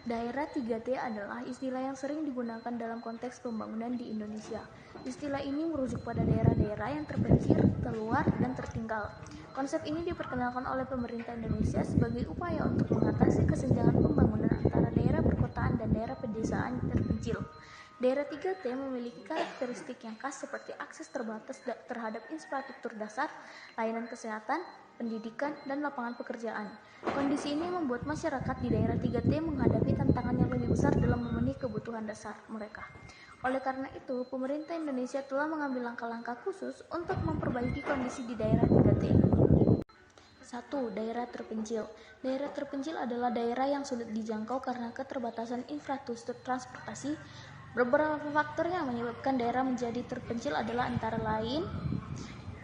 Daerah 3T adalah istilah yang sering digunakan dalam konteks pembangunan di Indonesia. Istilah ini merujuk pada daerah-daerah yang terpencil, terluar, dan tertinggal. Konsep ini diperkenalkan oleh pemerintah Indonesia sebagai upaya untuk mengatasi kesenjangan pembangunan antara daerah perkotaan dan daerah pedesaan terpencil. Daerah 3T memiliki karakteristik yang khas seperti akses terbatas terhadap infrastruktur dasar, layanan kesehatan, pendidikan, dan lapangan pekerjaan. Kondisi ini membuat masyarakat di daerah 3T menghadapi tantangan yang lebih besar dalam memenuhi kebutuhan dasar mereka. Oleh karena itu, pemerintah Indonesia telah mengambil langkah-langkah khusus untuk memperbaiki kondisi di daerah 3T. 1. Daerah terpencil. Daerah terpencil adalah daerah yang sulit dijangkau karena keterbatasan infrastruktur transportasi. Beberapa faktor yang menyebabkan daerah menjadi terpencil adalah antara lain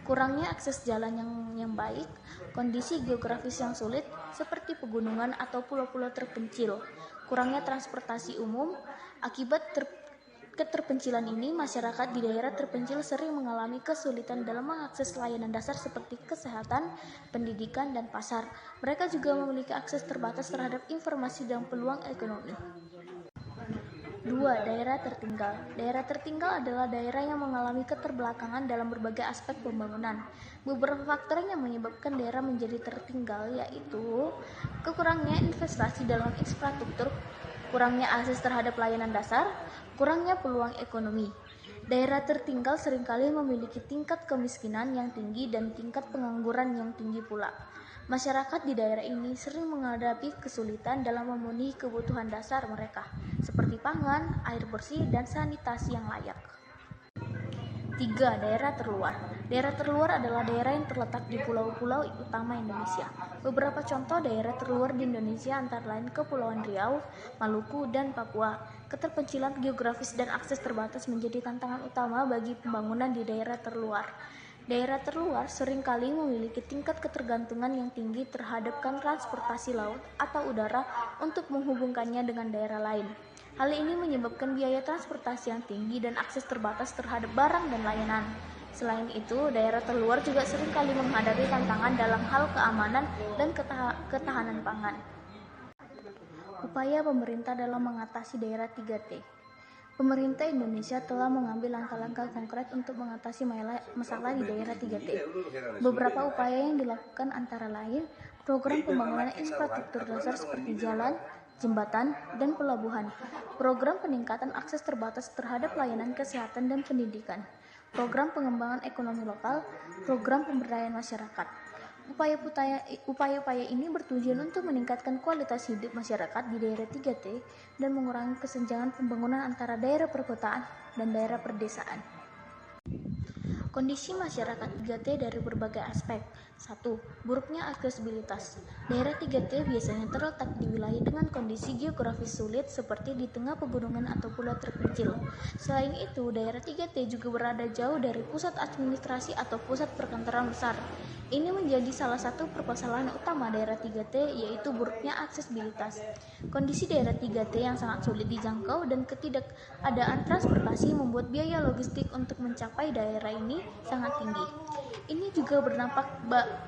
kurangnya akses jalan yang baik, kondisi geografis yang sulit seperti pegunungan atau pulau-pulau terpencil, kurangnya transportasi umum. Akibat keterpencilan ini, masyarakat di daerah terpencil sering mengalami kesulitan dalam mengakses layanan dasar seperti kesehatan, pendidikan, dan pasar. Mereka juga memiliki akses terbatas terhadap informasi dan peluang ekonomi. 2. Daerah tertinggal. Daerah tertinggal adalah daerah yang mengalami keterbelakangan dalam berbagai aspek pembangunan. Beberapa faktor yang menyebabkan daerah menjadi tertinggal yaitu kekurangnya investasi dalam infrastruktur, kurangnya akses terhadap layanan dasar, kurangnya peluang ekonomi. Daerah tertinggal seringkali memiliki tingkat kemiskinan yang tinggi dan tingkat pengangguran yang tinggi pula. Masyarakat di daerah ini sering menghadapi kesulitan dalam memenuhi kebutuhan dasar mereka, seperti pangan, air bersih, dan sanitasi yang layak. 3. Daerah terluar. Daerah terluar adalah daerah yang terletak di pulau-pulau utama Indonesia. Beberapa contoh daerah terluar di Indonesia antara lain Kepulauan Riau, Maluku, dan Papua. Keterpencilan geografis dan akses terbatas menjadi tantangan utama bagi pembangunan di daerah terluar. Daerah terluar seringkali memiliki tingkat ketergantungan yang tinggi terhadap transportasi laut atau udara untuk menghubungkannya dengan daerah lain. Hal ini menyebabkan biaya transportasi yang tinggi dan akses terbatas terhadap barang dan layanan. Selain itu, daerah terluar juga seringkali menghadapi tantangan dalam hal keamanan dan ketahanan pangan. Upaya pemerintah dalam mengatasi daerah 3T. Pemerintah Indonesia telah mengambil langkah-langkah konkret untuk mengatasi masalah di daerah 3T. Beberapa upaya yang dilakukan antara lain program pembangunan infrastruktur dasar seperti jalan, jembatan, dan pelabuhan, program peningkatan akses terbatas terhadap layanan kesehatan dan pendidikan, program pengembangan ekonomi lokal, program pemberdayaan masyarakat. Upaya-upaya ini bertujuan untuk meningkatkan kualitas hidup masyarakat di daerah 3T dan mengurangi kesenjangan pembangunan antara daerah perkotaan dan daerah pedesaan. Kondisi masyarakat 3T dari berbagai aspek. 1. Buruknya aksesibilitas. Daerah 3T biasanya terletak di wilayah dengan kondisi geografis sulit seperti di tengah pegunungan atau pulau terpencil. Selain itu, daerah 3T juga berada jauh dari pusat administrasi atau pusat perkantoran besar. Ini menjadi salah satu permasalahan utama daerah 3T, yaitu buruknya aksesibilitas. Kondisi daerah 3T yang sangat sulit dijangkau dan ketidakadaan transportasi membuat biaya logistik untuk mencapai daerah ini sangat tinggi. Ini juga berdampak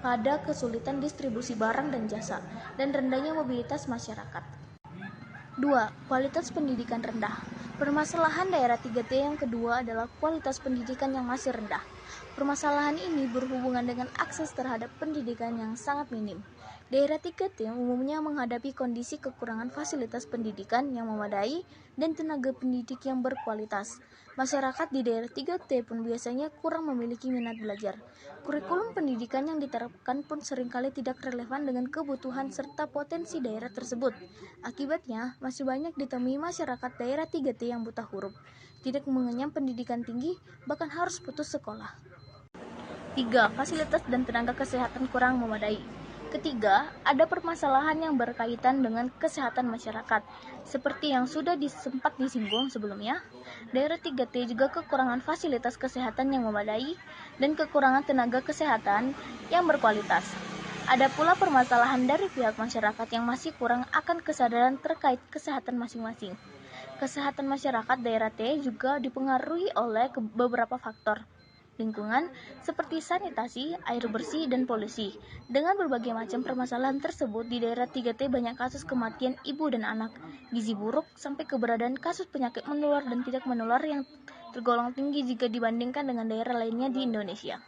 pada kesulitan distribusi barang dan jasa, dan rendahnya mobilitas masyarakat. 2. Kualitas pendidikan rendah. Permasalahan daerah 3T yang kedua adalah kualitas pendidikan yang masih rendah. Permasalahan ini berhubungan dengan akses terhadap pendidikan yang sangat minim. Daerah 3T umumnya menghadapi kondisi kekurangan fasilitas pendidikan yang memadai dan tenaga pendidik yang berkualitas. Masyarakat di daerah 3T pun biasanya kurang memiliki minat belajar. Kurikulum pendidikan yang diterapkan pun seringkali tidak relevan dengan kebutuhan serta potensi daerah tersebut. Akibatnya, masih banyak ditemui masyarakat daerah 3T yang buta huruf, tidak mengenyam pendidikan tinggi, bahkan harus putus sekolah. 3. Fasilitas dan tenaga kesehatan kurang memadai. Ketiga, ada permasalahan yang berkaitan dengan kesehatan masyarakat. Seperti yang sudah sempat disinggung sebelumnya, daerah 3T juga kekurangan fasilitas kesehatan yang memadai dan kekurangan tenaga kesehatan yang berkualitas. Ada pula permasalahan dari pihak masyarakat yang masih kurang akan kesadaran terkait kesehatan masing-masing. Kesehatan masyarakat daerah T juga dipengaruhi oleh beberapa faktor. lingkungan seperti sanitasi, air bersih, dan polusi. Dengan berbagai macam permasalahan tersebut, di daerah 3T banyak kasus kematian ibu dan anak, gizi buruk, sampai keberadaan kasus penyakit menular dan tidak menular yang tergolong tinggi jika dibandingkan dengan daerah lainnya di Indonesia.